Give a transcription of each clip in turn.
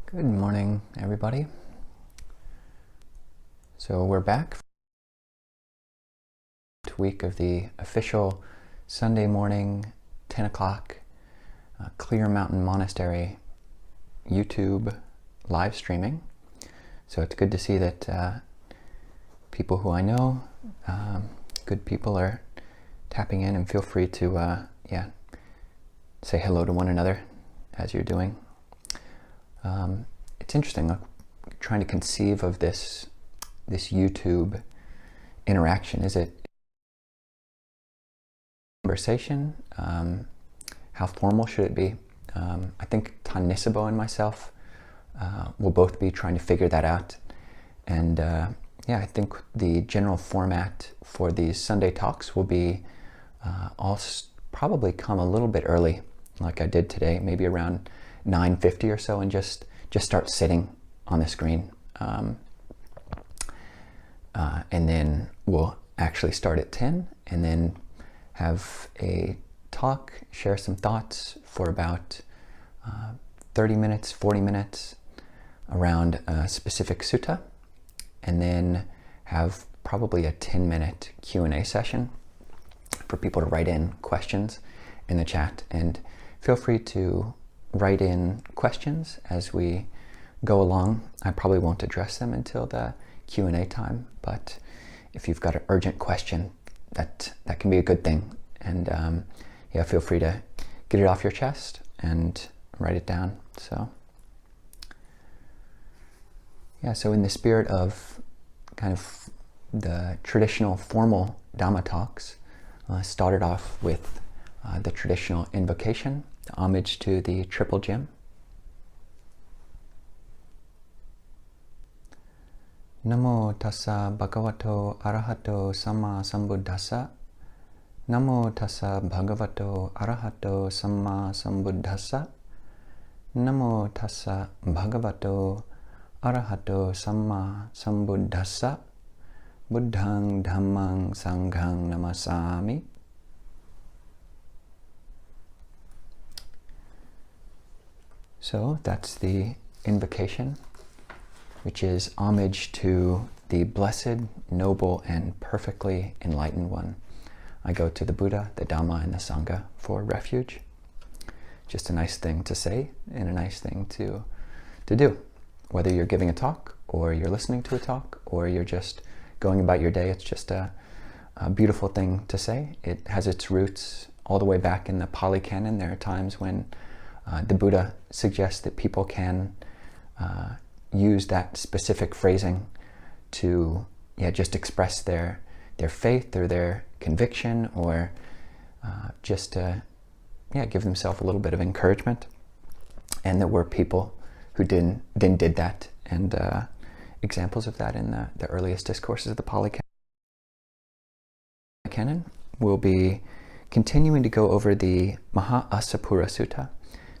Good morning, everybody. So we're back for the week of the official Sunday morning, 10 o'clock, Clear Mountain Monastery YouTube live streaming. So it's good to see that people who I know, good people, are tapping in, and feel free to say hello to one another as you're doing. It's interesting, trying to conceive of this YouTube interaction. Is it conversation? How formal should it be? I think Nisabho and myself will both be trying to figure that out. And I think the general format for these Sunday talks will be I'll probably come a little bit early, like I did today, maybe around 9:50 or so, and just start sitting on the screen. And then we'll actually start at 10 and then have a talk, share some thoughts for about 30 minutes, 40 minutes around a specific sutta, and then have probably a 10-minute Q&A session for people to write in questions in the chat. And feel free to write in questions as we go along. I probably won't address them until the Q&A time, but if you've got an urgent question, that can be a good thing. And feel free to get it off your chest and write it down. So in the spirit of kind of the traditional formal Dhamma talks, started off with the traditional invocation, the homage to the Triple Gem. Namo tassa bhagavato arahato samma sambuddhassa. Namo tassa bhagavato arahato samma sambuddhassa. Namo tassa bhagavato arahato samma sambuddhassa. Buddhang dhammang sanghang namasami. So that's the invocation, which is homage to the blessed, noble, and perfectly enlightened one. I go to the Buddha, the Dhamma, and the Sangha for refuge. Just a nice thing to say and a nice thing to do. Whether you're giving a talk, or you're listening to a talk, or you're just going about your day, it's just a beautiful thing to say. It has its roots all the way back in the Pali Canon. There are times when the Buddha suggests that people can use that specific phrasing to just express their faith or their conviction, or just to give themselves a little bit of encouragement. And there were people who then did that, and examples of that in the earliest discourses of the Pali Canon. We'll be continuing to go over the Maha Asapura Sutta,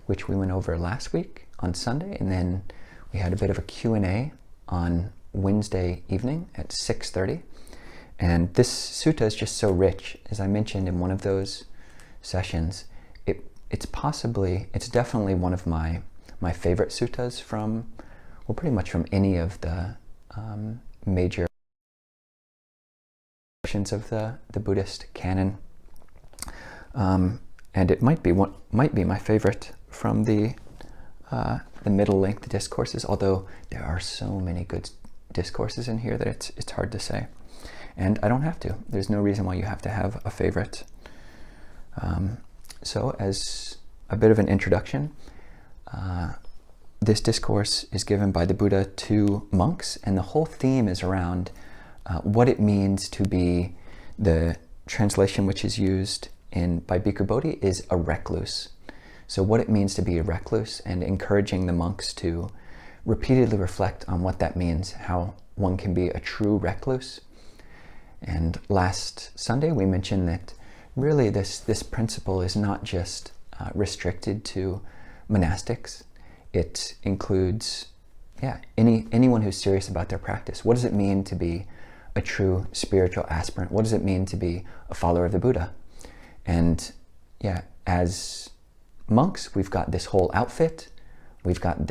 which we went over last week on Sunday, and then we had a bit of a Q&A on Wednesday evening at 6:30. And this sutta is just so rich. As I mentioned in one of those sessions, it's definitely one of my favorite suttas from, well, pretty much from any of the major portions of the Buddhist canon. And it might be my favorite from the middle length discourses, although there are so many good discourses in here that it's hard to say. And I don't have to. There's no reason why you have to have a favorite. So as a bit of an introduction, this discourse is given by the Buddha to monks, and the whole theme is around what it means to be, the translation which is used by Bhikkhu Bodhi is a recluse. So what it means to be a recluse, and encouraging the monks to repeatedly reflect on what that means, how one can be a true recluse. And last Sunday we mentioned that really this principle is not just restricted to monastics. It includes anyone who's serious about their practice. What does it mean to be a true spiritual aspirant? What does it mean to be a follower of the Buddha? And as monks, we've got this whole outfit. We've got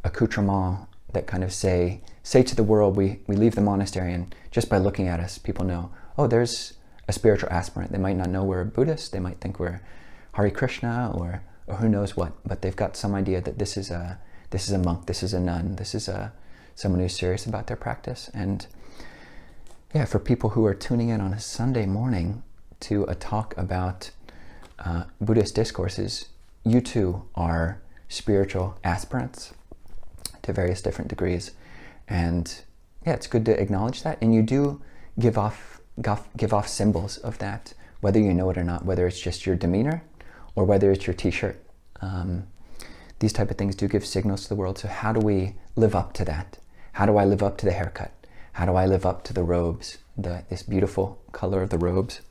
accoutrements that kind of say to the world, we leave the monastery, and just by looking at us, people know, oh, there's a spiritual aspirant. They might not know we're a Buddhist. They might think we're Hare Krishna or who knows what, but they've got some idea that this is a monk, this is a nun, this is someone who's serious about their practice. And yeah, for people who are tuning in on a Sunday morning to a talk about Buddhist discourses, you too are spiritual aspirants to various different degrees. And yeah, it's good to acknowledge that. And you do give off symbols of that, whether you know it or not, whether it's just your demeanor or whether it's your t-shirt. These type of things do give signals to the world. So how do we live up to that? How do I live up to the haircut? How do I live up to the robes, this beautiful color of the robes?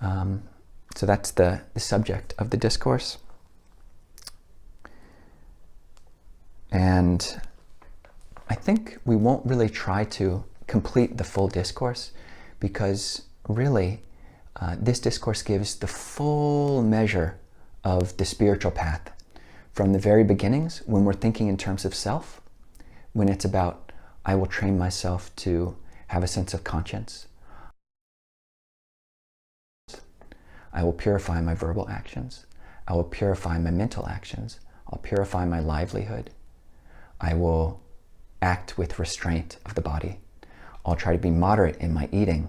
So that's the subject of the discourse. And I think we won't really try to complete the full discourse, because really this discourse gives the full measure of the spiritual path from the very beginnings, when we're thinking in terms of self, when it's about, I will train myself to have a sense of conscience. I will purify my verbal actions. I will purify my mental actions. I'll purify my livelihood. I will act with restraint of the body. I'll try to be moderate in my eating.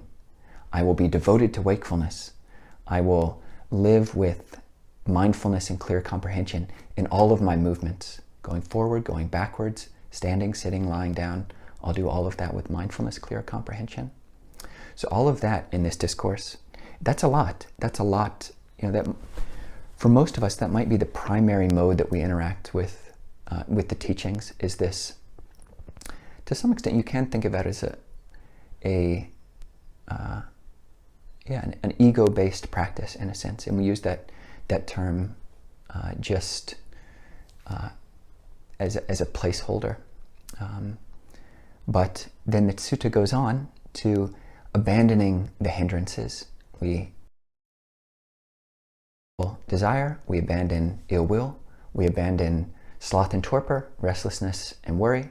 I will be devoted to wakefulness. I will live with mindfulness and clear comprehension in all of my movements, going forward, going backwards, standing, sitting, lying down. I'll do all of that with mindfulness, clear comprehension. So all of that in this discourse, that's a lot. That's a lot. That for most of us, that might be the primary mode that we interact with the teachings. Is this, to some extent, you can think of it as an ego-based practice in a sense, and we use that term just as a placeholder. But then the sutta goes on to abandoning the hindrances. We desire, we abandon ill will, we abandon sloth and torpor, restlessness and worry,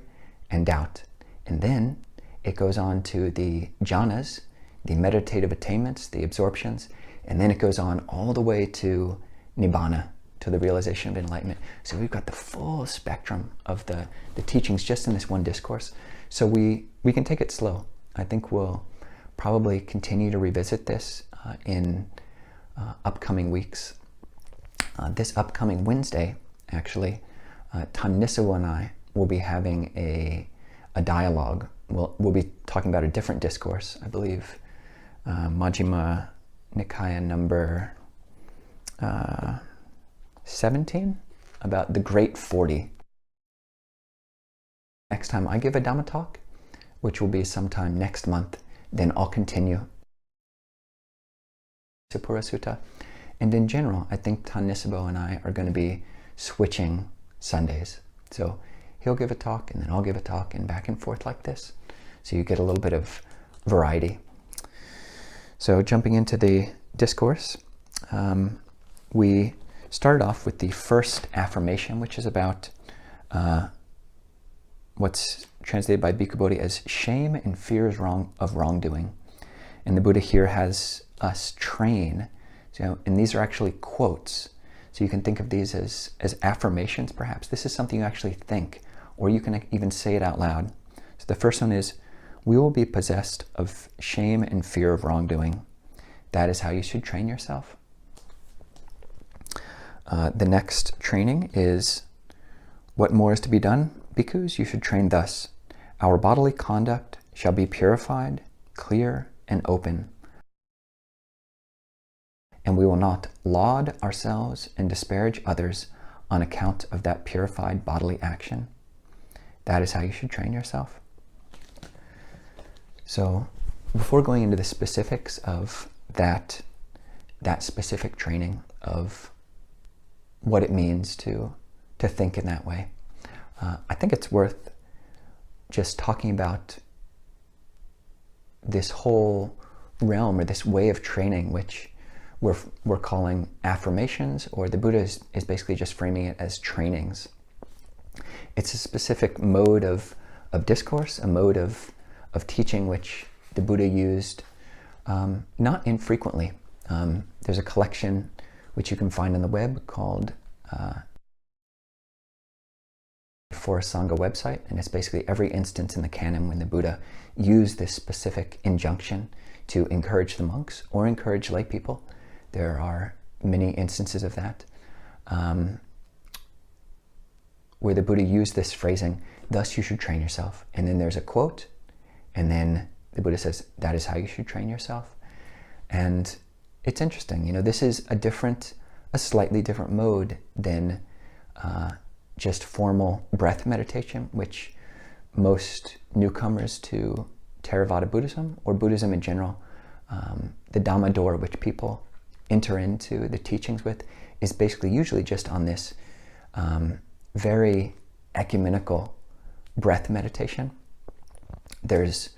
and doubt. And then it goes on to the jhanas, the meditative attainments, the absorptions, and then it goes on all the way to nibbana, to the realization of enlightenment. So we've got the full spectrum of the teachings just in this one discourse. So we can take it slow. I think we'll probably continue to revisit this in upcoming weeks. This upcoming Wednesday, actually, Nisabho and I will be having a dialogue. We'll be talking about a different discourse, I believe, Majjhima Nikaya number 17, about the Great 40. Next time I give a Dhamma talk, which will be sometime next month, then I'll continue Sapura Sutta. And in general, I think Nisabho and I are going to be switching Sundays. So he'll give a talk, and then I'll give a talk, and back and forth like this. So you get a little bit of variety. So jumping into the discourse, we started off with the first affirmation, which is about what's translated by Bhikkhu Bodhi as shame and fears of wrongdoing. And the Buddha here has us train. So, and these are actually quotes. So you can think of these as affirmations, perhaps. This is something you actually think, or you can even say it out loud. So the first one is, we will be possessed of shame and fear of wrongdoing. That is how you should train yourself. The next training is, what more is to be done? Bhikkhus, you should train thus. Our bodily conduct shall be purified, clear, and open. And we will not laud ourselves and disparage others on account of that purified bodily action. That is how you should train yourself. So, before going into the specifics of that specific training of what it means to think in that way, I think it's worth just talking about this whole realm, or this way of training, which we're calling affirmations, or the Buddha is basically just framing it as trainings. It's a specific mode of discourse, a mode of teaching which the Buddha used not infrequently. There's a collection which you can find on the web called for a Sangha website, and it's basically every instance in the canon when the Buddha used this specific injunction to encourage the monks or encourage lay people. There are many instances of that, where the Buddha used this phrasing, thus you should train yourself. And then there's a quote, and then the Buddha says, that is how you should train yourself. And it's interesting, you know, this is a slightly different mode than just formal breath meditation, which most newcomers to Theravada Buddhism, or Buddhism in general, the Dhamma door which people enter into the teachings with, is basically usually just on this very ecumenical breath meditation. There's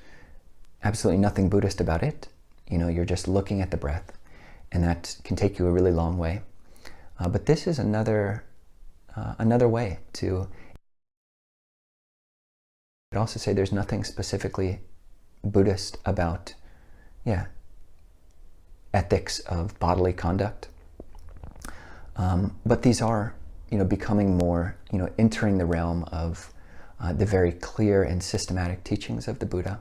absolutely nothing Buddhist about it. You know, you're just looking at the breath, and that can take you a really long way. But this is another way to. I'd also say there's nothing specifically Buddhist about, ethics of bodily conduct. But these are, becoming more, entering the realm of the very clear and systematic teachings of the Buddha.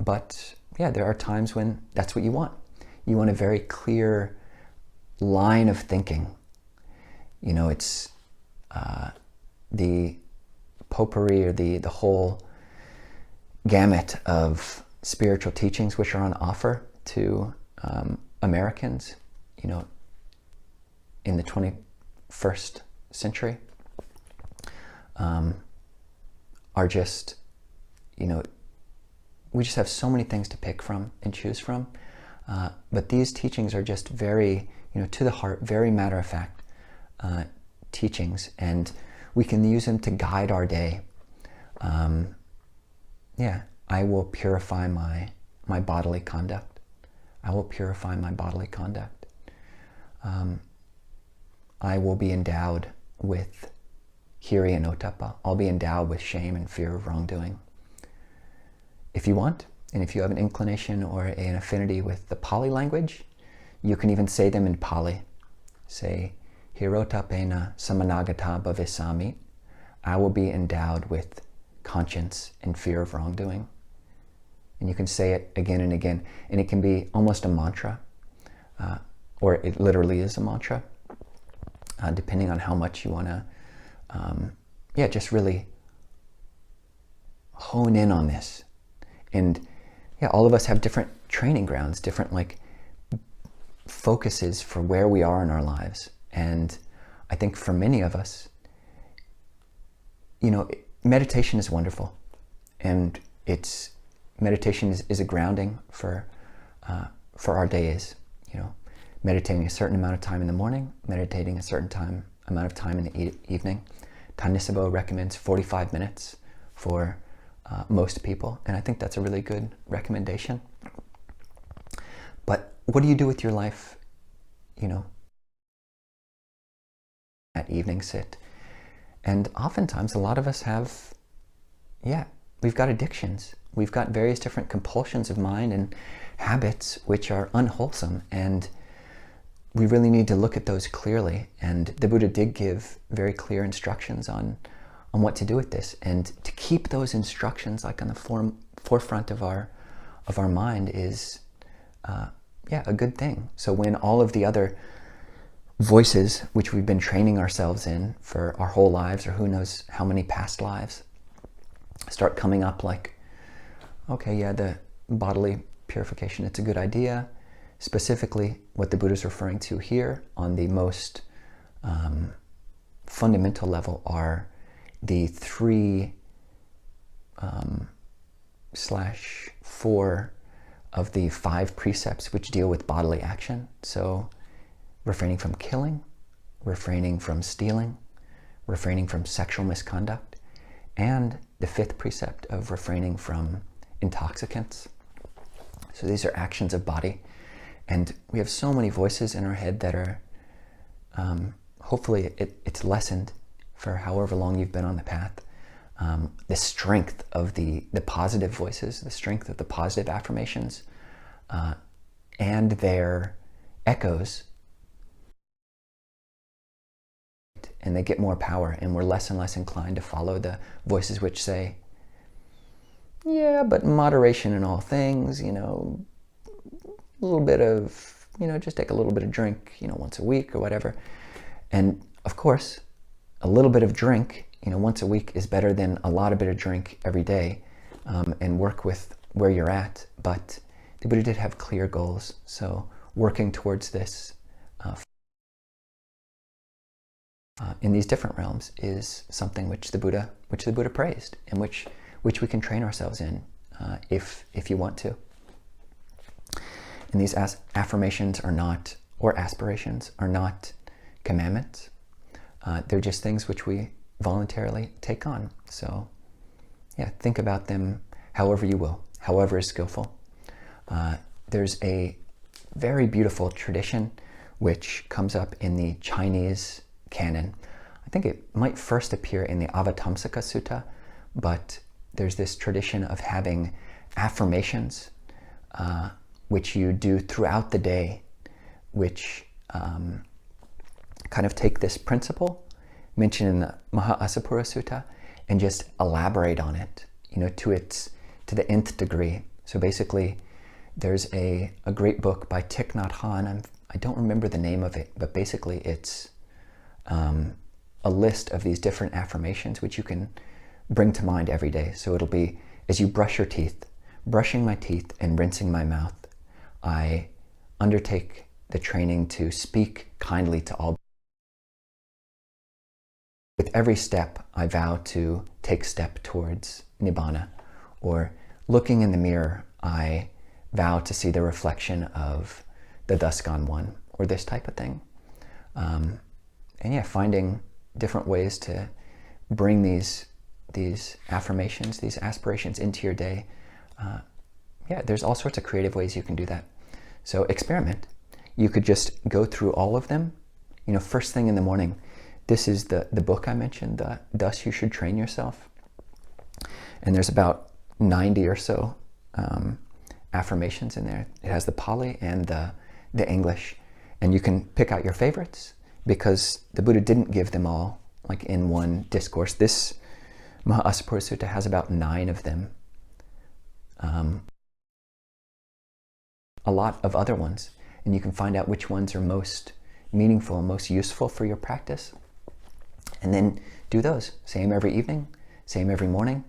But there are times when that's what you want. You want a very clear line of thinking. It's the potpourri, or the whole gamut of spiritual teachings which are on offer to Americans, in the 21st century, are just, we just have so many things to pick from and choose from. But these teachings are just very, to the heart, very matter-of-fact teachings, and we can use them to guide our day. I will purify my bodily conduct. I will purify my bodily conduct. I will be endowed with hiri and ottappa. I'll be endowed with shame and fear of wrongdoing. If you want, and if you have an inclination or an affinity with the Pali language, you can even say them in Pali. Say, Hirotapena samanagata bhavisami. I will be endowed with conscience and fear of wrongdoing. And you can say it again and again, and it can be almost a mantra, or it literally is a mantra, depending on how much you want to, just really hone in on this. And all of us have different training grounds, different focuses for where we are in our lives. And I think for many of us, meditation is wonderful, and meditation is a grounding for our days. Meditating a certain amount of time in the morning, meditating a certain amount of time in the evening. Nisabho recommends 45 minutes for most people, and I think that's a really good recommendation. But what do you do with your life, at evening sit? And oftentimes a lot of us have, we've got addictions. We've got various different compulsions of mind and habits which are unwholesome, and we really need to look at those clearly. And the Buddha did give very clear instructions on what to do with this, and to keep those instructions on the forefront of our mind is a good thing. So when all of the other voices which we've been training ourselves in for our whole lives, or who knows how many past lives, start coming up the bodily purification, it's a good idea. Specifically, what the Buddha is referring to here on the most fundamental level are the 3/4 of the 5 precepts which deal with bodily action. So refraining from killing, refraining from stealing, refraining from sexual misconduct, and the 5th precept of refraining from intoxicants. So these are actions of body. And we have so many voices in our head that are, hopefully it's lessened for however long you've been on the path, the strength of the positive voices, the strength of the positive affirmations, and their echoes, and they get more power, and we're less and less inclined to follow the voices which say, yeah, but moderation in all things, you know, a little bit of, you know, just take a little bit of drink, you know, once a week or whatever. And of course, a little bit of drink, you know, once a week is better than a lot of bit of drink every day, and work with where you're at. But the Buddha did have clear goals. So working towards this in these different realms is something which the Buddha praised, and which we can train ourselves in if you want to. And these affirmations are not, or aspirations are not, commandments. They're just things which we voluntarily take on. So yeah, think about them however you will, however is skillful. There's a very beautiful tradition which comes up in the Chinese canon. I think it might first appear in the Avatamsaka Sutta, but there's this tradition of having affirmations which you do throughout the day, which kind of take this principle mentioned in the Maha-Asapura Sutta and just elaborate on it, you know, to the nth degree. So basically, there's a great book by Thich Nhat Hanh. I don't remember the name of it, but basically it's a list of these different affirmations which you can bring to mind every day. So it'll be, as you brush your teeth, brushing my teeth and rinsing my mouth, I undertake the training to speak kindly to all. With every step, I vow to take step towards Nibbana. Or looking in the mirror, I vow to see the reflection of the thus gone one, or this type of thing. And yeah, finding different ways to bring these affirmations, these aspirations into your day. Yeah, there's all sorts of creative ways you can do that. So experiment. You could just go through all of them, you know, first thing in the morning. This is the book I mentioned, Thus You Should Train Yourself. And there's about 90 or so affirmations in there. It has the Pali and the English. And you can pick out your favorites, because the Buddha didn't give them all like in one discourse. This Maha-Asapura Sutta has about 9 of them. A lot of other ones. And you can find out which ones are most meaningful and most useful for your practice. And then do those. Same every evening, same every morning,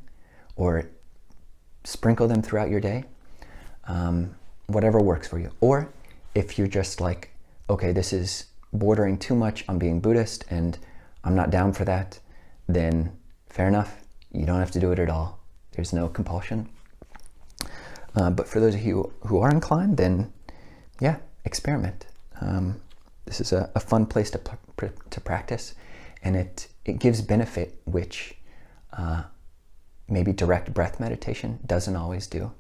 or sprinkle them throughout your day. Whatever works for you. Or if you're just like, okay, this is bordering too much on being Buddhist and I'm not down for that, then fair enough. You don't have to do it at all. There's no compulsion. But for those of you who are inclined, then yeah, experiment. This is a fun place to practice, and it gives benefit which maybe direct breath meditation doesn't always do.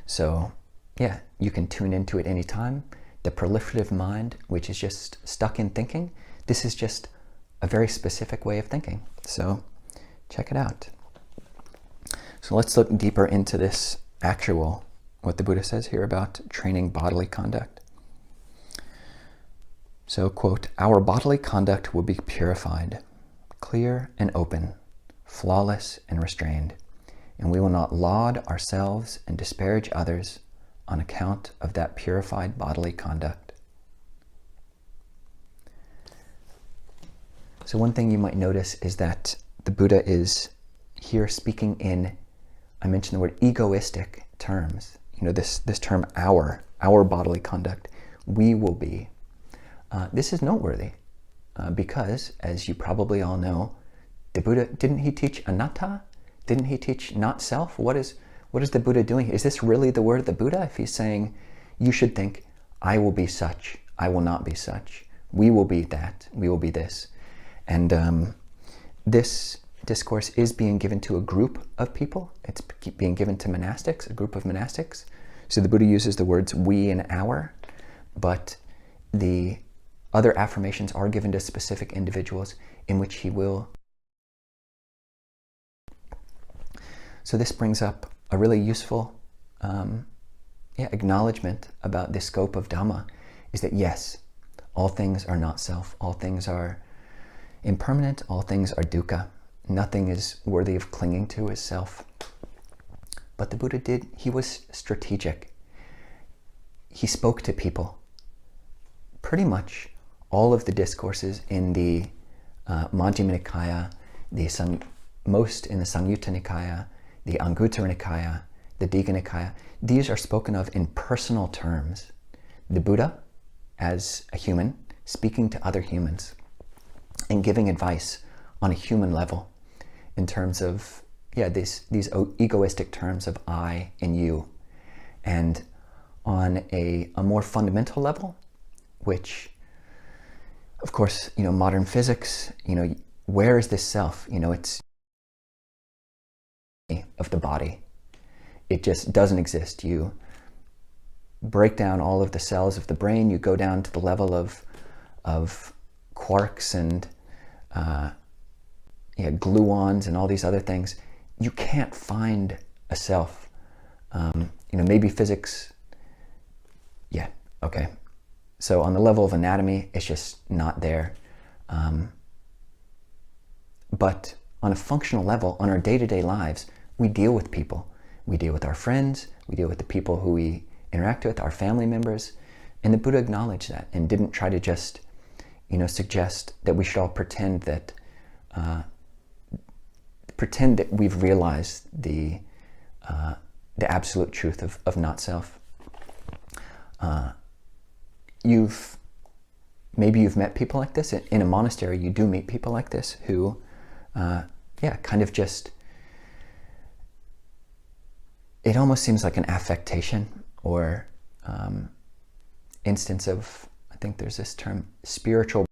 So yeah, you can tune into it anytime. The proliferative mind, which is just stuck in thinking, this is just a very specific way of thinking. So check it out. So let's look deeper into this actual, what the Buddha says here about training bodily conduct. So, quote, "Our bodily conduct will be purified, clear and open, flawless and restrained, and we will not laud ourselves and disparage others on account of that purified bodily conduct." So one thing you might notice is that the Buddha is here speaking in, I mentioned the word egoistic terms. You know, this term our bodily conduct, we will be. This is noteworthy because, as you probably all know, the Buddha, didn't he teach anatta? Didn't he teach not self? What is the Buddha doing? Is this really the word of the Buddha? If he's saying, you should think, I will be such, I will not be such, we will be that, we will be this. And this discourse is being given to a group of people. It's being given to monastics, a group of monastics. So the Buddha uses the words we and our, but the other affirmations are given to specific individuals in which he will. So this brings up a really useful acknowledgement about the scope of Dhamma, is that yes, all things are not self, all things are impermanent, all things are dukkha. Nothing is worthy of clinging to as self. But the Buddha he was strategic. He spoke to people. Pretty much all of the discourses in the Majjhima Nikaya, most in the Samyutta Nikaya, the Anguttara Nikaya, the Digha Nikaya, these are spoken of in personal terms. The Buddha, as a human, speaking to other humans and giving advice on a human level in terms of, these egoistic terms of I and you. And on a more fundamental level, which, of course, modern physics, where is this self? It's of the body. It just doesn't exist. You break down all of the cells of the brain, you go down to the level of quarks and gluons and all these other things. You can't find a self. Maybe physics, okay. So on the level of anatomy, it's just not there. But on a functional level, on our day-to-day lives, we deal with people. We deal with our friends, we deal with the people who we interact with, our family members. And the Buddha acknowledged that and didn't try to just, suggest that we should all pretend that we've realized the absolute truth of not self. Maybe you've met people like this. In a monastery, you do meet people like this who, kind of just, it almost seems like an affectation or instance of, I think there's this term, spiritual.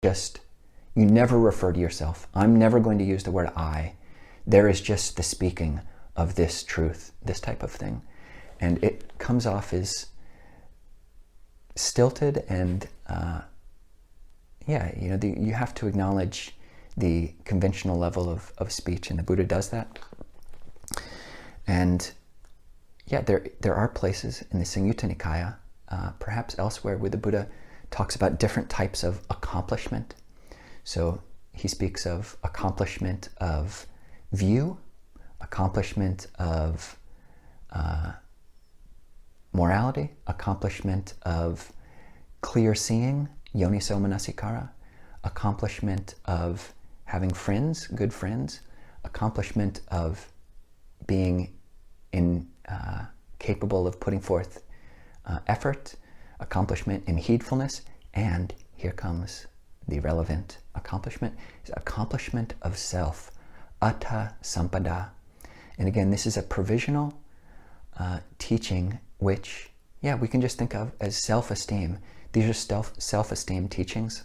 Just, you never refer to yourself. I'm never going to use the word I. There is just the speaking of this truth, this type of thing. And it comes off as stilted and, you have to acknowledge the conventional level of speech, and the Buddha does that. And there are places in the Samyutta Nikaya, perhaps elsewhere, where the Buddha talks about different types of accomplishment. So he speaks of accomplishment of view, accomplishment of morality, accomplishment of clear seeing, yoniso manasikara, accomplishment of having friends, good friends, accomplishment of being capable of putting forth effort, accomplishment in heedfulness, and here comes the relevant accomplishment, is accomplishment of self, atta sampada. And again, this is a provisional teaching which, we can just think of as self-esteem. These are self-esteem teachings.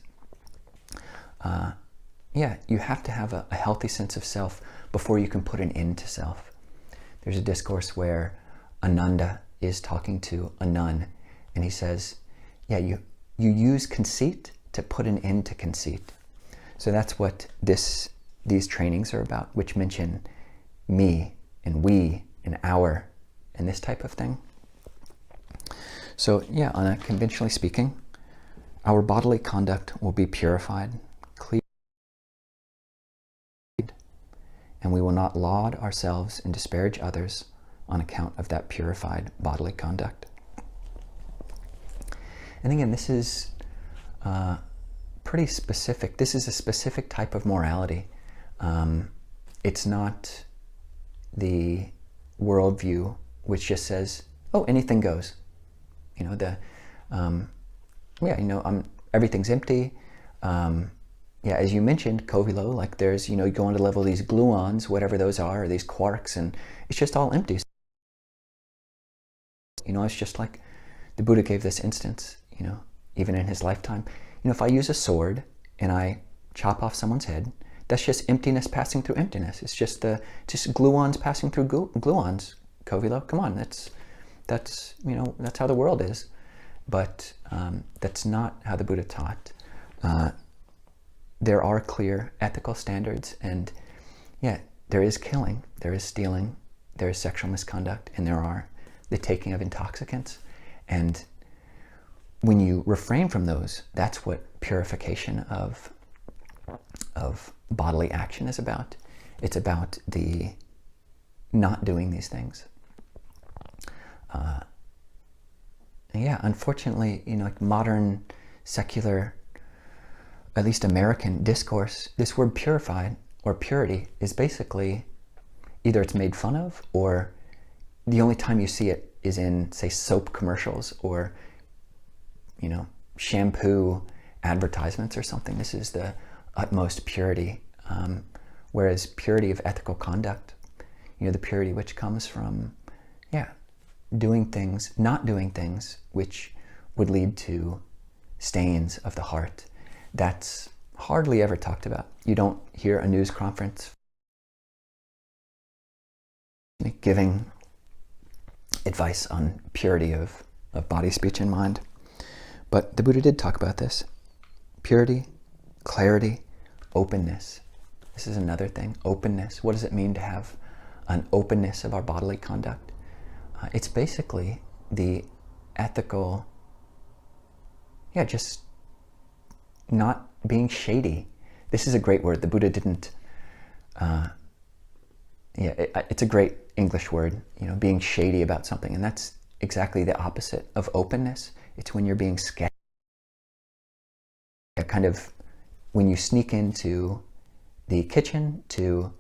You have to have a healthy sense of self before you can put an end to self. There's a discourse where Ananda is talking to a nun, and he says, you use conceit to put an end to conceit. So that's what these trainings are about, which mention me and we and our and this type of thing. So on a conventionally speaking, our bodily conduct will be purified, cleared, and we will not laud ourselves and disparage others on account of that purified bodily conduct. And again, this is pretty specific. This is a specific type of morality. It's not the worldview which just says, oh, anything goes. Everything's empty. As you mentioned, Kovilo, like there's, you go on to level these gluons, whatever those are, or these quarks, and it's just all empty. It's just like the Buddha gave this instance, even in his lifetime. If I use a sword and I chop off someone's head, that's just emptiness passing through emptiness. It's just gluons passing through gluons. Kovilo, come on, that's how the world is. but that's not how the Buddha taught. There are clear ethical standards, and yeah, there is killing, there is stealing, there is sexual misconduct, and there are the taking of intoxicants. And when you refrain from those, that's what purification of bodily action is about. It's about the not doing these things. Yeah, unfortunately, like modern secular, at least American discourse, this word purified or purity is basically either it's made fun of, or the only time you see it is in, say, soap commercials or, shampoo advertisements or something. This is the utmost purity. Whereas purity of ethical conduct, the purity which comes from, doing things, not doing things which would lead to stains of the heart, that's hardly ever talked about. You don't hear a news conference giving advice on purity of body, speech, and mind. But the Buddha did talk about this. Purity, clarity, openness. This is another thing. Openness. What does it mean to have an openness of our bodily conduct? It's basically the ethical, just not being shady. This is a great word. The Buddha didn't, it's a great English word, being shady about something. And that's exactly the opposite of openness. It's when you're being sketchy. Kind of when you sneak into the kitchen to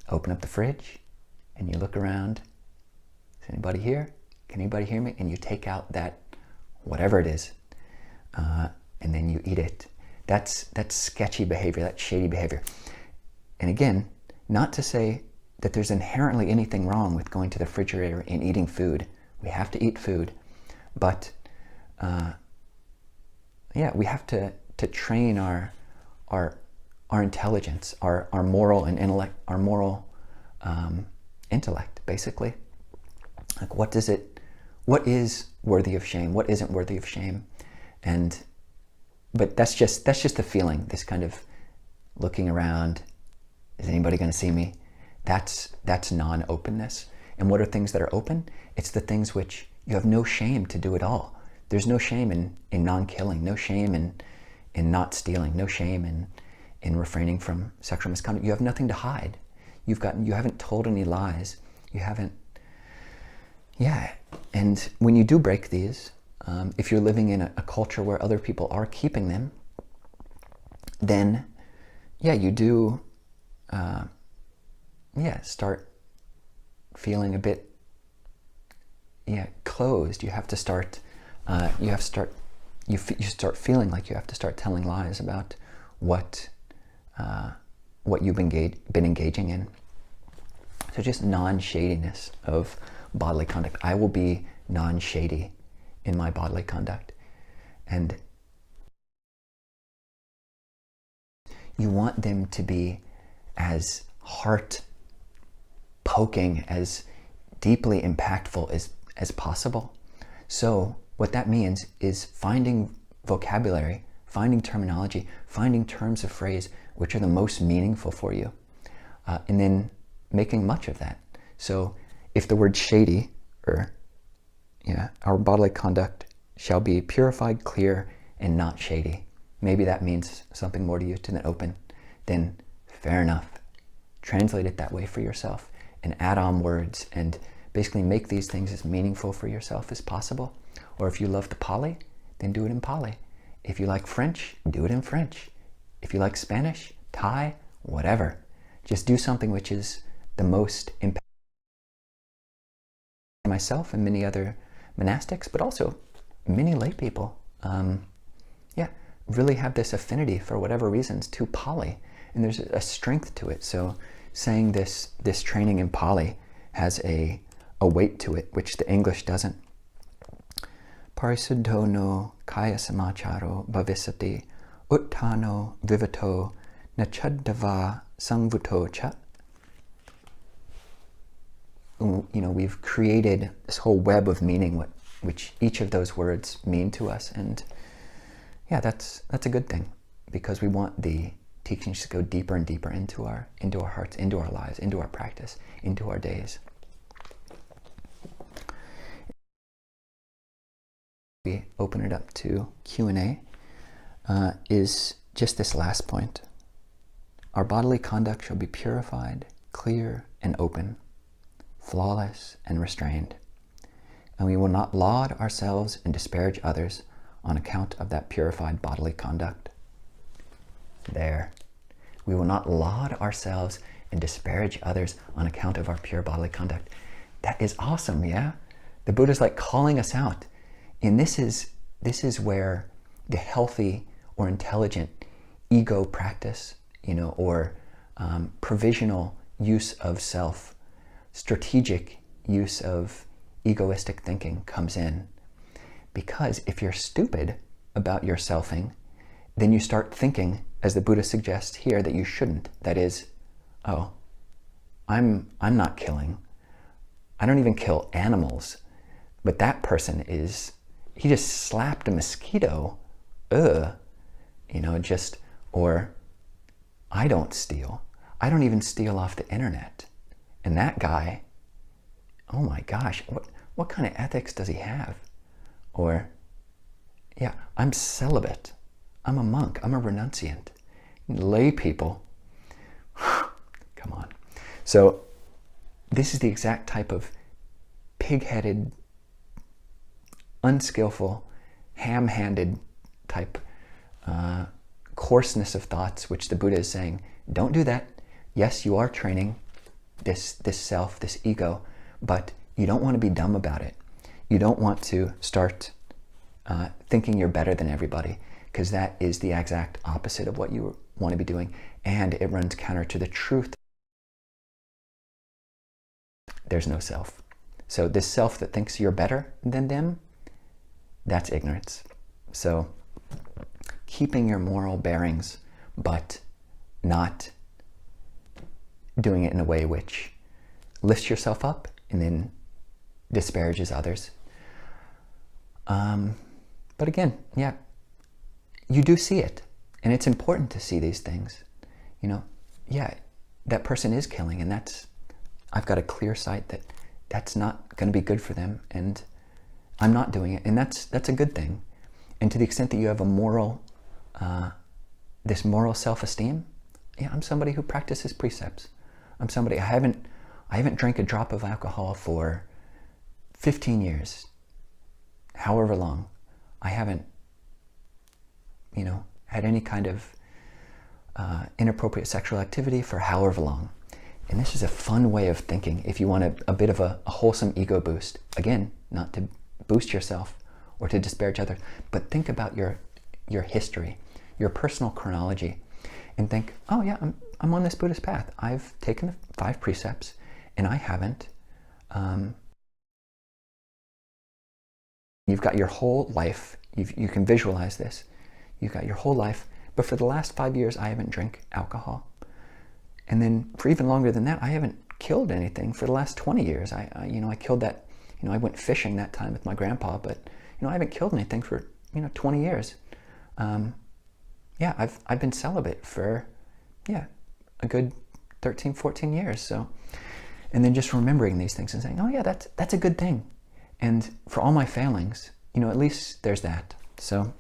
open up the fridge and you look around. Is anybody here? Can anybody hear me? And you take out that, whatever it is, and then you eat it. That's sketchy behavior, that's shady behavior. And again, not to say that there's inherently anything wrong with going to the refrigerator and eating food. We have to eat food, but we have to train our intelligence, our moral and intellect, our moral intellect, basically. Like, what is worthy of shame? What isn't worthy of shame? But that's just the feeling, this kind of looking around. Is anybody going to see me? That's non-openness. And what are things that are open? It's the things which you have no shame to do at all. There's no shame in non-killing, no shame in not stealing, no shame in refraining from sexual misconduct. You have nothing to hide. You haven't told any lies. You haven't. And when you do break these, if you're living in a culture where other people are keeping them, then you do start feeling a bit closed. You have to start you start feeling like you have to start telling lies about what you've been engaging in. So just non-shadiness of bodily conduct. I will be non-shady in my bodily conduct. And you want them to be as heart-poking, as deeply impactful as possible. So what that means is finding vocabulary, finding terminology, finding terms of phrase which are the most meaningful for you, and then making much of that. So if the word shady, or our bodily conduct shall be purified, clear, and not shady. Maybe that means something more to you than open. Then fair enough. Translate it that way for yourself and add on words and basically make these things as meaningful for yourself as possible. Or if you love the Pali, then do it in Pali. If you like French, do it in French. If you like Spanish, Thai, whatever. Just do something which is the most impactful for myself and many other monastics, but also many lay people. Really have this affinity for whatever reasons to Pali, and there's a strength to it. So saying this training in Pali has a weight to it, which the English doesn't. Parisuddho no kaya samacharo bhavisati uttano vivato nachaddava sangvuto cha. We've created this whole web of meaning, what which each of those words mean to us. And yeah, that's a good thing, because we want the teachings to go deeper and deeper into our hearts, into our lives, into our practice, into our days. We open it up to Q&A, is just this last point. Our bodily conduct shall be purified, clear and open, flawless and restrained. And we will not laud ourselves and disparage others on account of that purified bodily conduct. There. We will not laud ourselves and disparage others on account of our pure bodily conduct. That is awesome, yeah? The Buddha's like calling us out. And this is where the healthy or intelligent ego practice, or provisional use of self, strategic use of egoistic thinking comes in. Because if you're stupid about your selfing, then you start thinking, as the Buddha suggests here, that you shouldn't. That is, oh, I'm not killing. I don't even kill animals. But that person is, he just slapped a mosquito. Or I don't steal. I don't even steal off the internet. And that guy, oh my gosh, what kind of ethics does he have? Or, yeah, I'm celibate. I'm a monk. I'm a renunciant. Lay people, come on. So this is the exact type of pig-headed, unskillful, ham-handed type coarseness of thoughts, which the Buddha is saying, don't do that. Yes, you are training this self, this ego, but you don't want to be dumb about it. You don't want to start thinking you're better than everybody, because that is the exact opposite of what you want to be doing, and it runs counter to the truth. There's no self. So this self that thinks you're better than them, that's ignorance. So keeping your moral bearings, but not doing it in a way which lifts yourself up and then disparages others. But again, yeah, you do see it, and it's important to see these things. Yeah, that person is killing, and I've got a clear sight that that's not going to be good for them, and I'm not doing it, and that's a good thing. And to the extent that you have a moral, this moral self-esteem, yeah, I'm somebody who practices precepts. I'm somebody, I haven't drank a drop of alcohol for 15 years, however long. I haven't, had any kind of inappropriate sexual activity for however long. And this is a fun way of thinking if you want a bit of a wholesome ego boost. Again, not to boost yourself or to disparage others, but think about your history, your personal chronology, and think, oh yeah, I'm on this Buddhist path. I've taken the 5 precepts, and I haven't. You've got your whole life. You can visualize this. You've got your whole life, but for the last 5 years, I haven't drank alcohol. And then for even longer than that, I haven't killed anything for the last 20 years. I killed that, I went fishing that time with my grandpa, but, I haven't killed anything for, 20 years. Yeah, I've been celibate for, yeah, a good 13, 14 years. So, and then just remembering these things and saying, oh yeah, that's a good thing. And for all my failings, at least there's that. So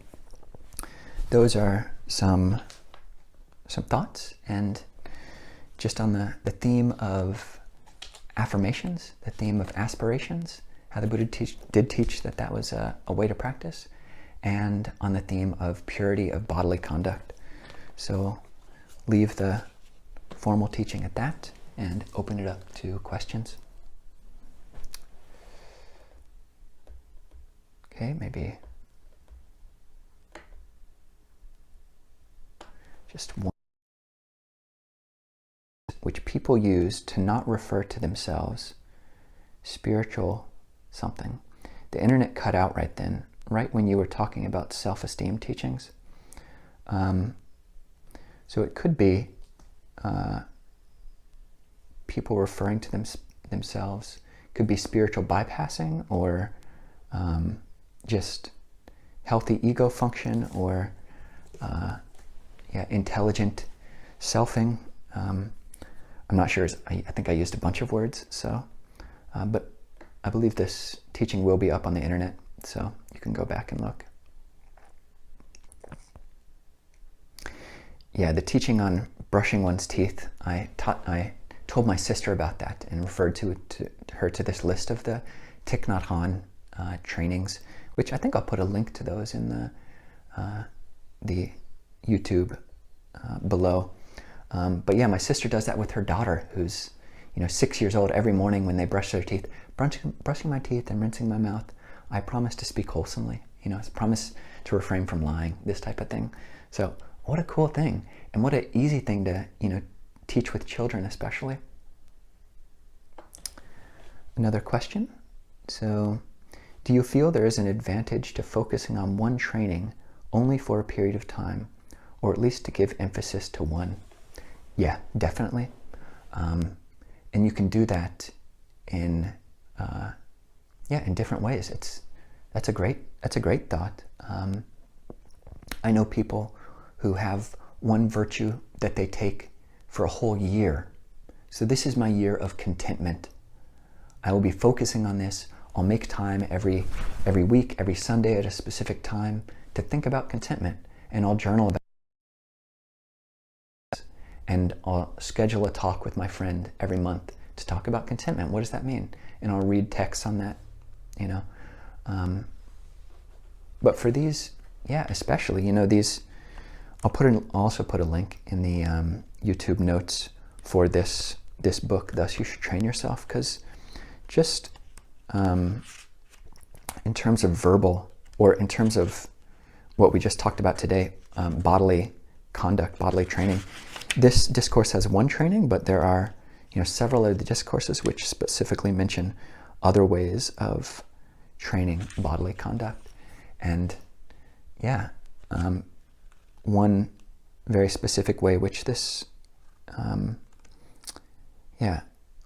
those are some thoughts, and just on the theme of affirmations, the theme of aspirations, how the Buddha did teach that was a way to practice, and on the theme of purity of bodily conduct. So leave the formal teaching at that and open it up to questions. Okay, maybe just one, which people use to not refer to themselves, spiritual something. The internet cut out right then, right when you were talking about self-esteem teachings. So it could be people referring to themselves. Could be spiritual bypassing, or just healthy ego function, or intelligent selfing. I'm not sure. I think I used a bunch of words. So, but I believe this teaching will be up on the internet, so you can go back and look. Yeah, the teaching on brushing one's teeth, I told my sister about that and referred her to this list of the Thich Nhat Hanh trainings, which I think I'll put a link to those in the YouTube below. But yeah, my sister does that with her daughter, who's 6 years old. Every morning when they brush their teeth, brushing my teeth and rinsing my mouth, I promise to speak wholesomely. I promise to refrain from lying, this type of thing. So what a cool thing, and what an easy thing to teach with children, especially. Another question. So, do you feel there is an advantage to focusing on one training only for a period of time, or at least to give emphasis to one? Yeah, definitely. And you can do that in different ways. That's a great thought. I know people who have one virtue that they take for a whole year. So this is my year of contentment. I will be focusing on this. I'll make time every week, every Sunday at a specific time to think about contentment, and I'll journal about it. And I'll schedule a talk with my friend every month to talk about contentment. What does that mean? And I'll read texts on that, But for these, especially, these, I'll also put a link in the YouTube notes for this book, Thus You Should Train Yourself, because just in terms of verbal, or in terms of what we just talked about today, bodily conduct, bodily training, this discourse has one training, but there are several of the discourses which specifically mention other ways of training bodily conduct. And one very specific way which this,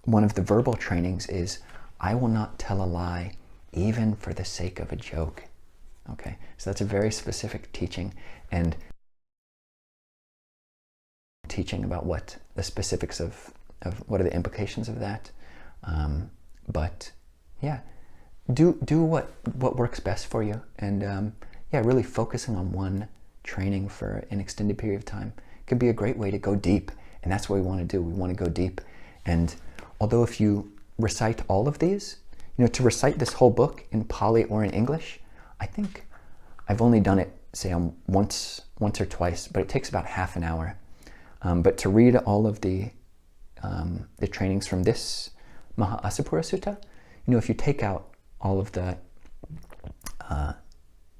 one of the verbal trainings is, I will not tell a lie even for the sake of a joke. Okay, so that's a very specific teaching, and teaching about what the specifics of what are the implications of that. But yeah, do what works best for you, and really focusing on one training for an extended period of time could be a great way to go deep, and that's what we want to do. We want to go deep. And although if you recite all of these, to recite this whole book in Pali or in English, I think I've only done it, say, once or twice, but it takes about half an hour. But to read all of the trainings from this Maha Asapura Sutta, if you take out all of the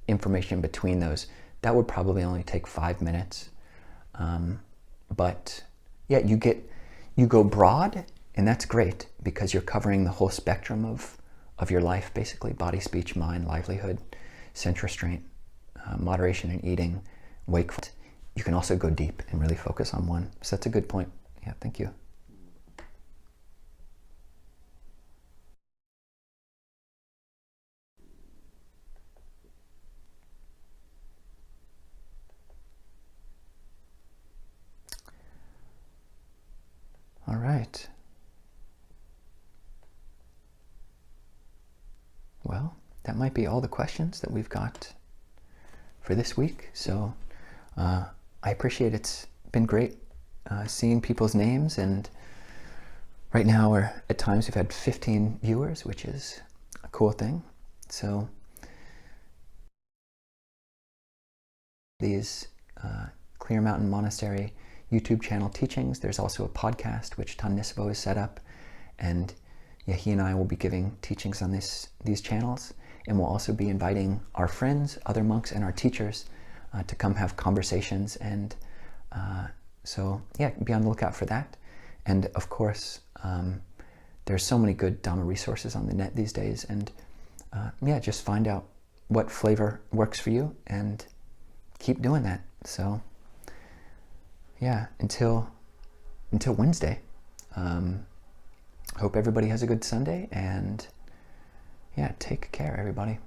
information between those, that would probably only take 5 minutes. But yeah, you go broad, and that's great because you're covering the whole spectrum of your life, basically: body, speech, mind, livelihood, sense restraint, moderation in eating, wakefulness. You can also go deep and really focus on one. So that's a good point. Yeah, thank you. All right. Well, that might be all the questions that we've got for this week. So I appreciate it's been great seeing people's names, and right now at times we've had 15 viewers, which is a cool thing. So these Clear Mountain Monastery YouTube channel teachings, there's also a podcast which Tan Nisabho has set up, and he and I will be giving teachings on these channels, and we'll also be inviting our friends, other monks, and our teachers to come have conversations. And so be on the lookout for that. And of course, there's so many good Dhamma resources on the net these days, and just find out what flavor works for you and keep doing that. So until Wednesday, hope everybody has a good Sunday, and take care, everybody.